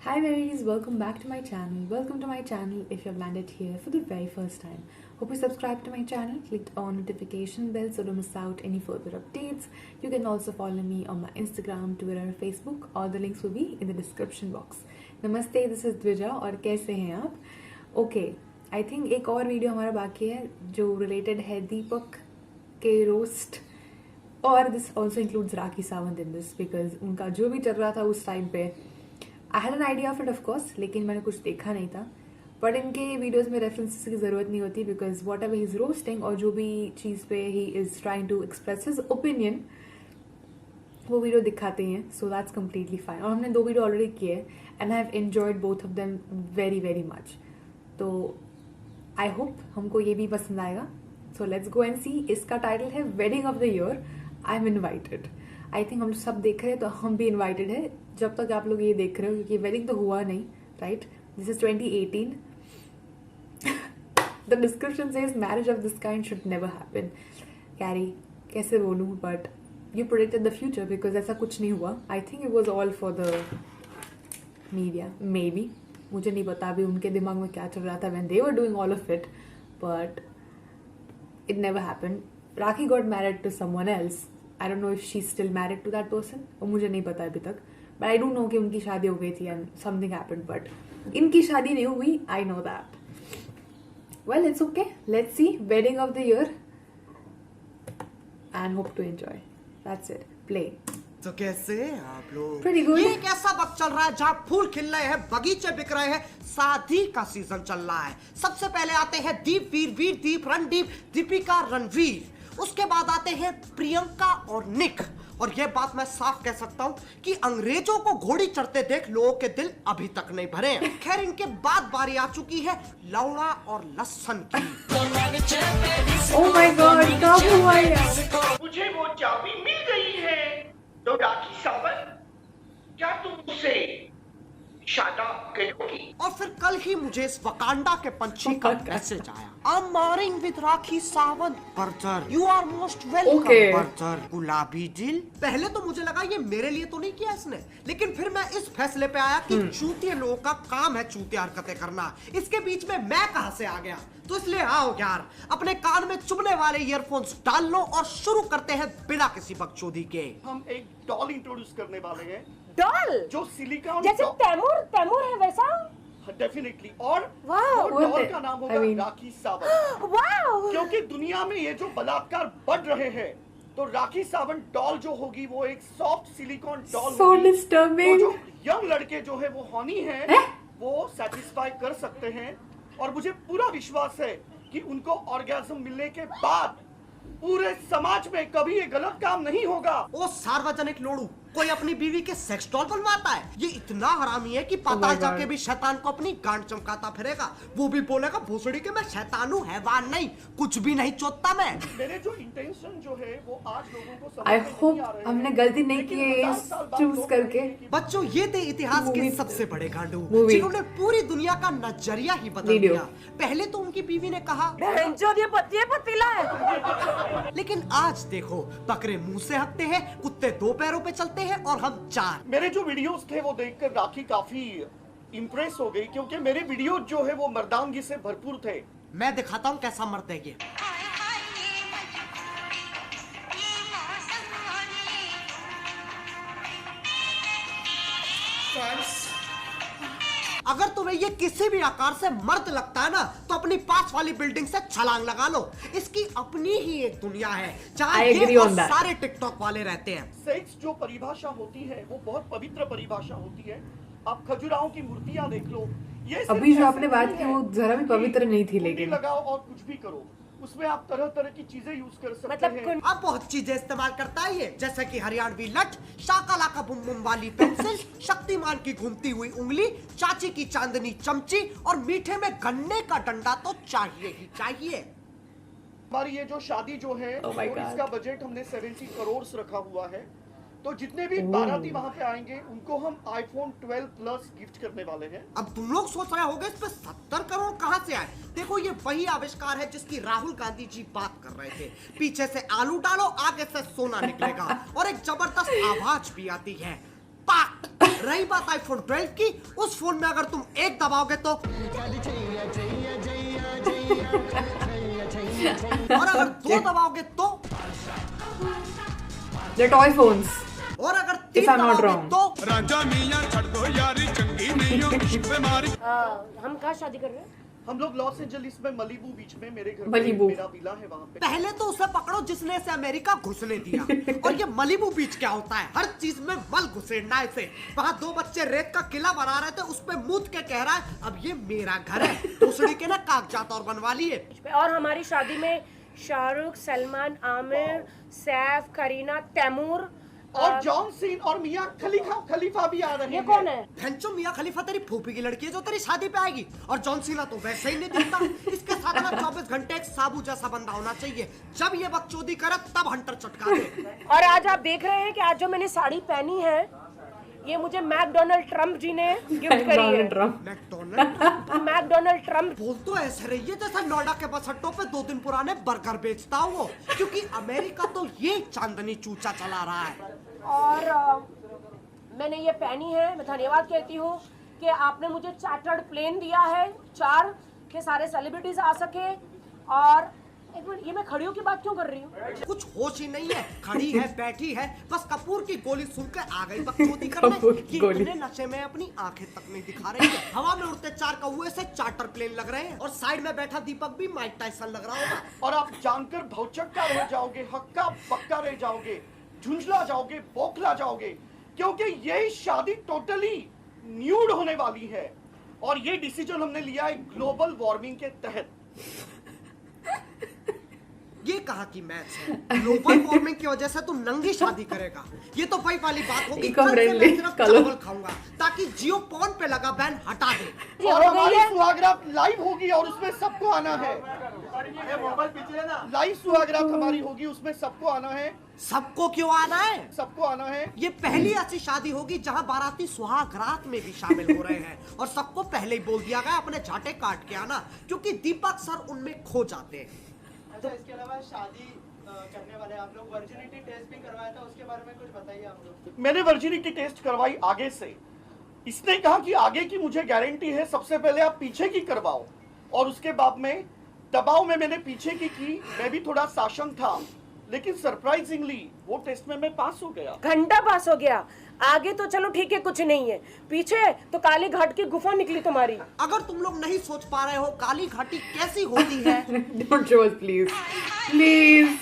Hi berries, welcome back to my channel. Welcome to my channel if you've landed here for the very first time. Hope you subscribe to my channel, clicked on notification bell so don't miss out any further updates. You can also follow me on my Instagram, Twitter, Facebook. All the links will be in the description box. Namaste, this is Dvija और कैसे हैं आप? Okay, I think एक और video हमारा बाकी है जो related है दीपक के रोस्ट और this also includes Rakhi Sawant in this because उनका जो भी चल रहा था उस टाइम पे I had an idea of it of course, लेकिन मैंने कुछ देखा नहीं था. बट इनके वीडियोस में रेफरेंसेस की ज़रूरत नहीं होती because whatever he is roasting और जो भी चीज़ पे he is trying to express his opinion वो वीडियो दिखाते हैं. So that's completely fine. और हमने 2 वीडियो ऑलरेडी किए and I have enjoyed both of them very very much. तो आई होप हमको ये भी पसंद आएगा. So let's go and see. इसका टाइटल है wedding of the year. I am invited. I think हम सब देख रहे हैं तो हम भी इन्वाइटेड है जब तक आप लोग ये देख रहे हो क्योंकि वेडिंग तो हुआ नहीं. Right, this is 2018. The description says marriage of this kind should never happen. Carrie, कैसे बोलूँ, but you predicted the future because ऐसा कुछ नहीं हुआ. I think it was all for the media, maybe. मुझे नहीं पता अभी उनके दिमाग में क्या चल रहा था when they were doing all of it, but it never happened. Rakhi got married to someone else. I don't know if she's still married to that person. और मुझे नहीं पता अभी तक. But I do know कि उनकी शादी हो गई थी and something happened. But इनकी शादी नहीं हुई. I know that. Well, it's okay. Let's see. Wedding of the year. And hope to enjoy. That's it. Play. तो कैसे आप लोग? Pretty good. ये एक ऐसा वक्त चल रहा है जहाँ फूल खिल रहे हैं, बगीचे बिक रहे हैं, शादी का सीजन चल रहा है. सबसे पहले आते हैं दीप, वीर, दीप, रणदीप, दीपिका, रणवीर. उसके बाद आते हैं प्रियंका और निक. और ये बात मैं साफ कह सकता हूँ कि अंग्रेजों को घोड़ी चढ़ते देख लोगों के दिल अभी तक नहीं भरे हैं. खैर, इनके बाद बारी आ चुकी है लौड़ा और लहसन की. Oh my God! कब हुआ ये? मुझे वो चाबी मिल गई है. तो राखी सावंत, क्या तुम उसे शादा करोगी? और फिर कल ही मुझे इस वकांडा के पंछी का मैसेज आया. I'm marrying with Rakhi Sawant. Berger, you are most welcome. Okay. Berger, गुलाबी दिल. पहले तो मुझे लगा ये मेरे लिए तो नहीं किया इसने, लेकिन फिर मैं इस फैसले पे आया कि चूतिया लोगों का काम है चूतिया हरकतें करना. इसके बीच में मैं कहां से आ गया? तो इसलिए आओ यार, अपने कान में चुभने वाले ईयरफोन्स डाल लो और शुरू करते हैं बिना किसी बकचोदी के. हम एक डॉल इंट्रोड्यूस करने वाले हैं डॉल जो सिलिकॉन जैसे तैमूर है वैसा. डेफिनेटली. और वाओ, वो डॉल का नाम होगा I mean- Rakhi Sawant. Wow. क्योंकि दुनिया में ये जो बलात्कार बढ़ रहे हैं तो राखी सावंत डॉल जो होगी वो एक सॉफ्ट सिलिकॉन डॉल So होगी. disturbing. तो जो यंग लड़के जो है वो हॉनी है हैं? वो सेटिस्फाई कर सकते हैं. और मुझे पूरा विश्वास है कि उनको ऑर्गेज्म मिलने के बाद पूरे समाज में कभी ये गलत काम नहीं होगा. ओ सार्वजनिक लोड़ू, कोई अपनी बीवी के सेक्स डॉल बनवाता है? ये इतना हरामी है कि Oh पाताल my जाके God. भी शैतान को अपनी गांड चमकाता फिरेगा. वो भी बोलेगा भोसड़ी के मैं शैतान हूँ, हैवान नहीं, कुछ भी नहीं चोदता मैं. मेरे जो इंटेंशन जो है वो आज लोगों को समझ I में hope नहीं आ रहे हैं. हमने गलती नहीं लेकिन की है 50 साल बाद choose लोग करके. कहेंगे कि बच्चों, ये थे इतिहास के Movie. सबसे बड़े गांडू Movie. जिन्होंने पूरी दुनिया का नजरिया ही बदल Video. दिया. पहले तो उनकी बीवी ने कहा, जो ये पतीला है. लेकिन आज देखो, बकरे मुंह से हकते हैं, कुत्ते 2 पैरों पे चलते हैं और हम 4. मेरे जो वीडियोस थे वो देखकर राखी काफी इम्प्रेस हो गई क्योंकि मेरे वीडियो जो है वो मर्दानगी से भरपूर थे. मैं दिखाता हूँ कैसा मर्द है ये. अगर तुम्हें ये किसी भी आकार से मर्द लगता है ना तो अपनी पास वाली बिल्डिंग से छलांग लगा लो. इसकी अपनी ही एक दुनिया है जहाँ I ये agree और on that. सारे टिकटॉक वाले रहते हैं. सेक्स जो परिभाषा होती है वो बहुत पवित्र परिभाषा होती है. आप खजुराहों की मूर्तियां देख लो. ये सिर्फ अभी जो ऐसे आपने बात नहीं की है वो जरा भी कि पवित्र नहीं थी, कुंडी लेकिन लगाओ और कुछ भी करो. उसमें आप तरह तरह की चीजें यूज कर सकते मतलब हैं. अब बहुत चीजें इस्तेमाल करता है ये, जैसे कि हरियाणवी लठ, शाकालाका बुम बुम वाली पेंसिल, शक्तिमान की घूमती हुई उंगली, चाची की चांदनी चमची और मीठे में गन्ने का डंडा तो चाहिए ही चाहिए. हमारी ये जो शादी जो है Oh my और God. इसका बजट हमने 70 करोड़ रखा हुआ है. तो जितने भी बाराती वहाँ पे आएंगे उनको हम iPhone 12 प्लस गिफ्ट करने वाले हैं. अब तुम लोग सोच रहे होगे इस पे 70 करोड़ कहाँ से आए? देखो, ये वही आविष्कार है जिसकी राहुल गांधी जी बात कर रहे थे. पीछे से आलू डालो, आगे से सोना निकलेगा और एक जबरदस्त आवाज भी आती है, पाक. रही बात आईफोन 12 की, उस फोन में अगर तुम एक दबाओगे तो और अगर दो दबाओगे तो The toy phones. और अगर तीन If I'm not दबाओगे wrong. तो राजा मियां छड़ दो यारी चंगी नहीं हो बीमारी। हम कहाँ शादी कर रहे हैं? हम लोग लॉस एंजलिस में मलीबू बीच में, मेरे घर पे मलीबू। मेरा विला है वहाँ पे। पहले तो उसे पकड़ो जिसने इसे अमेरिका घुसने दिया। और ये मलीबू बीच क्या होता है? हर चीज में मल घुसेड़ना है इसे। वहाँ दो बच्चे रेत का किला बना रहे थे, उस पे मूत के कह रहा है अब ये मेरा घर है। दूसरी के ना कागजात और बनवा लिए। और हमारी शादी में शाहरुख, सलमान, आमिर, सैफ, करीना, तैमूर और जॉन सीन और मियां खलीफा भी आ रहे हैं। ये कौन है? भैंचो मियां खलीफा तेरी फूफी की लड़की है जो तेरी शादी पे आएगी। और जॉन सीना तो वैसे ही नहीं दिखता। इसके साथ ना 24 घंटे एक साबू जैसा बंदा होना चाहिए। जब ये बकचोदी करे तब हंटर चटका दे। और आज आप देख रहे हैं कि आज जो मैंने साड़ी पहनी है ये मुझे मैकडोनल्ड ट्रम्प जी ने गिफ्ट करी है। Donald Trump. McDonald McDonald Trump. बोल तो ऐसे रही है जैसा नोएडा के बस अड्डों पे 2 दिन पुराने बर्गर बेचता हो वो। क्योंकि अमेरिका तो ये चांदनी चूचा चला रहा है। और मैंने ये पहनी है, मैं धन्यवाद कहती हूँ कि आपने मुझे चार्टर्ड प्लेन दिया है 4 के सारे सेलिब्रिटीज आ सके। और एक मिनट, ये मैं खड़ी होकर बात क्यों कर रही हूँ? कुछ होश ही नहीं है, खड़ी है बैठी है, बस कपूर की गोली सुनकर आ गई बकचोदी कपूर करने। की ये गोली। इतने नशे में अपनी आंखें तक नहीं दिखा रही है। हवा में उड़ते 4 कौवे से चार्टर प्लेन लग रहे हैं। और साइड में बैठा दीपक भी माइक टाइसन लग रहा होगा। और आप जानकर भौचक्का रह जाओगे, हक्का बक्का रह जाओगे, झुंझला जाओगे, बौखला जाओगे, क्योंकि ये शादी टोटली न्यूड होने वाली है। और ये डिसीजन हमने लिया है ग्लोबल वार्मिंग के तहत। ये कहा कि मैच है। ग्लोबल वार्मिंग की वजह से तू नंगी शादी करेगा। ये तो भाई वाली बात होगी। Eco कल से मैं friendly सिर्फ color. चावल खाऊंगा ताकि जियो पॉन पे लगा बैन हटा दे। ये और हो गई हमारी है। सुहागरात लाइव होगी और उसमें सबको आना है। लाइव सुहागरात हमारी होगी, उसमें सबको आना है। सबको क्यों आना है? सबको आना है। ये पहली ऐसी शादी होगी जहां बाराती सुहाग रात में भी शामिल हो रहे हैं। और सबको पहले ही बोल दिया गया अपने झाटे काट के आना, क्योंकि दीपक सर उनमें खो जाते हैं। अच्छा, इसके अलावा शादी करने वाले आप लोग वर्जिनिटी टेस्ट भी करवाया था, उसके बारे में कुछ बताइए आप लोग। मैंने वर्जिनिटी टेस्ट करवाई आगे से। इसने कहा कि आगे की मुझे गारंटी है, सबसे पहले आप पीछे की करवाओ और उसके बाद में दबाव में मैंने पीछे की। मैं भी थोड़ा शासन था, लेकिन सरप्राइजिंगली वो टेस्ट में मैं पास हो गया। घंटा पास हो गया। आगे तो चलो ठीक है, कुछ नहीं है, पीछे तो काली घाट की गुफा निकली तुम्हारी। अगर तुम लोग नहीं सोच पा रहे हो काली घाटी कैसी होती है Don't show us, please. Please.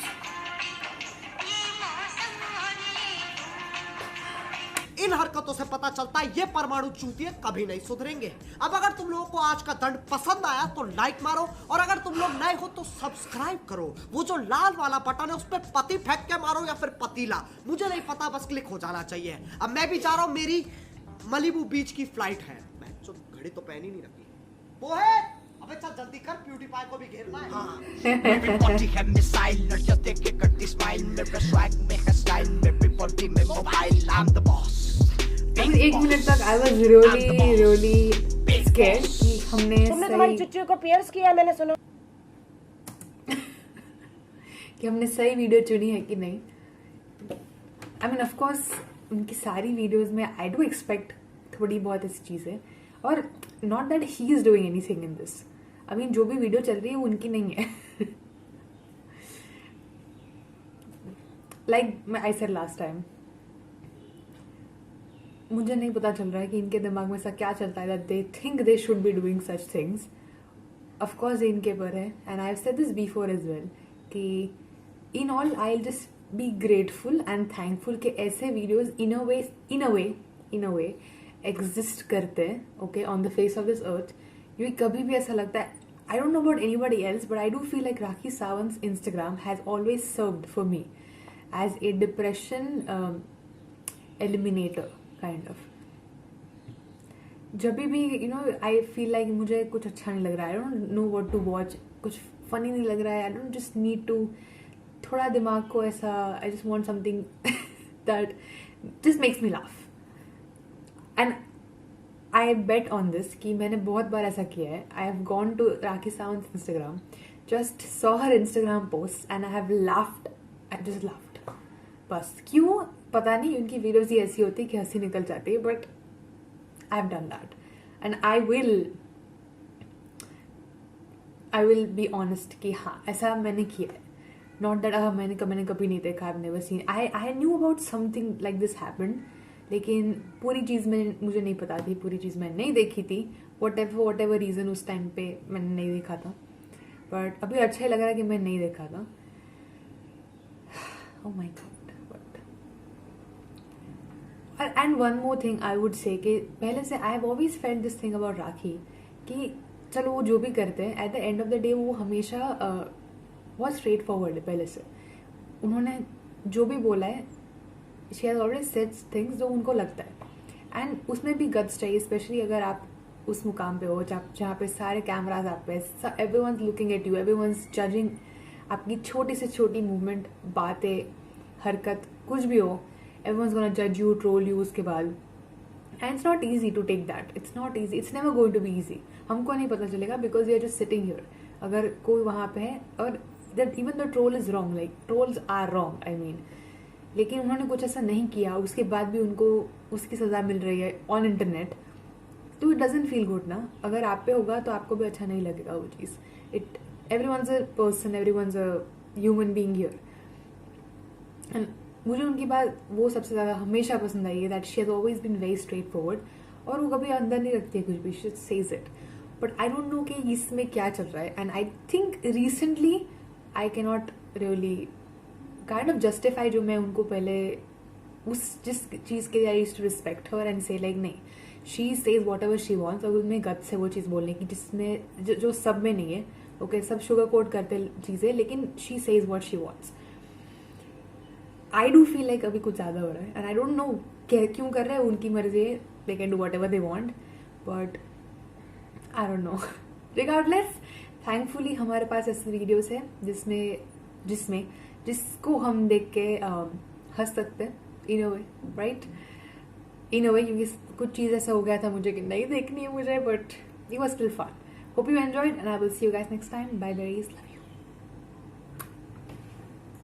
इन हरकतों से पता चलता है ये परमाणु चूतिए कभी नहीं सुधरेंगे। अब अगर तुम लोगों को आज का दंड पसंद आया तो लाइक मारो, और अगर तुम लोग नए हो तो सब्सक्राइब करो। वो जो लाल वाला बटन है उस पर पति फेंक के मारो या फिर पतीला, मुझे नहीं पता, बस क्लिक हो जाना चाहिए। अब मैं भी जा रहा हूँ, मेरी मलीबू बीच की फ्लाइट है। मैं जो घड़ी तो पहनी नहीं रखी वो है। अबे चल जल्दी कर, प्यूटीपाई को भी घेरना है। हाँ। Everybody have missile, लड़कियां देख के करती स्माइल, मेरे स्वैग में है स्टाइल, मेरी बॉडी में mobile, I'm the boss। I mean, 1 minute तक I was really scared कि हमने तुमने तुम्हारी सही चुच्ची को पियर्स किया है, मैंने सुना। कि हमने सही वीडियो चुनी है कि नहीं। I mean, of course, उनकी सारी वीडियोस में I do expect थोड़ी बहुत ऐसी चीज़ें, और not that he is doing anything in this. I mean, जो भी वीडियो चल रही है वो उनकी नहीं है। Like I said last time, मुझे नहीं पता चल रहा है कि इनके दिमाग में ऐसा क्या चलता है that they think they should be doing such things. Of course ये इनके पर है, and I have said this before as well कि in all I'll just be grateful and thankful कि ऐसे videos in a way exist करते हैं, okay, on the face of this earth. क्योंकि कभी भी ऐसा लगता है, I don't know about anybody else, but I do feel like Rakhi Sawant's Instagram has always served for me as a depression eliminator kind of. जब भी I feel like मुझे कुछ अच्छा नहीं लग रहा है, I don't know what to watch, कुछ funny नहीं लग रहा है, I don't just need to थोड़ा दिमाग को ऐसा, I just want something that just makes me laugh. And I bet on this कि मैंने बहुत बार ऐसा किया है. I have gone to Rakhi Sawant's Instagram, just saw her Instagram posts and I have laughed. I just laughed. बस क्यों पता नहीं, उनकी वीडियोस ही ऐसी होती कि हंसी निकल जाती है, but I've done that, and I will be honest कि हाँ ऐसा मैंने किया है. Not that मैंने कभी नहीं देखा. I've never seen. I knew about something like this happened, लेकिन पूरी चीज़ में मुझे नहीं पता थी. पूरी चीज़ मैंने नहीं देखी थी. whatever reason उस टाइम पे मैंने नहीं देखा था. But अभी अच्छा ही लग रहा है कि मैं नहीं देखा था. Oh my God. But and one more thing I would say कि पहले से I have always felt this thing about राखी कि चलो वो जो भी करते हैं at the end of the day वो हमेशा बहुत स्ट्रेट फॉरवर्ड है. पहले से उन्होंने जो भी बोला है she has already said things जो उनको लगता है, एंड उसमें भी गट्स चाहिए, स्पेशली अगर आप उस मुकाम पे हो जहाँ पे सारे कैमराज आप पे, everyone's looking at you, everyone's judging आपकी छोटी से छोटी मूवमेंट, बातें, हरकत, कुछ भी हो, everyone's gonna judge you, troll you उसके बाद. And it's not easy to take that. It's not easy. It's never going to be easy. हमको नहीं पता चलेगा because we are just sitting here. अगर कोई वहाँ पे है और that even the troll is wrong, like trolls are wrong, I mean. लेकिन उन्होंने कुछ ऐसा नहीं किया, उसके बाद भी उनको उसकी सज़ा मिल रही है ऑन इंटरनेट, तो it doesn't feel good ना. अगर आप पे होगा तो आपको भी अच्छा नहीं लगेगा वो चीज़. Everyone's a person, everyone's a human being here. And मुझे उनकी बात वो सबसे ज़्यादा हमेशा पसंद आई है, that she has always been very straightforward, और वो कभी अंदर नहीं रखती है कुछ भी, she says it. But I don't know कि इसमें क्या चल रहा है, and I think recently I can not really kind of justify जो मैं उनको पहले उस जिस चीज़ के लिए I used to respect her and से लाइक नहीं, she says whatever she wants, और उनमें गट्स है वो चीज़ बोलने की जिसमें जो सब में नहीं है. ओके, सब शुगर कोट करते चीज़ें, लेकिन she says what she wants. I do feel like अभी कुछ ज़्यादा हो रहा है, एंड आई डोंट नो क्यों कर रहे हैं, उनकी मर्जी है, they can do what ever they want, but I don't no. Regardless, thankfully हमारे पास ऐसे वीडियोस है जिसको हम देख के हंस सकते हैं इन अ वे, राइट, इन अ वे, क्योंकि कुछ चीज़ ऐसा हो गया था मुझे कि नहीं देखनी है मुझे, but it was still fun. Hope you enjoyed and I will see you guys next time. Bye bye, love you.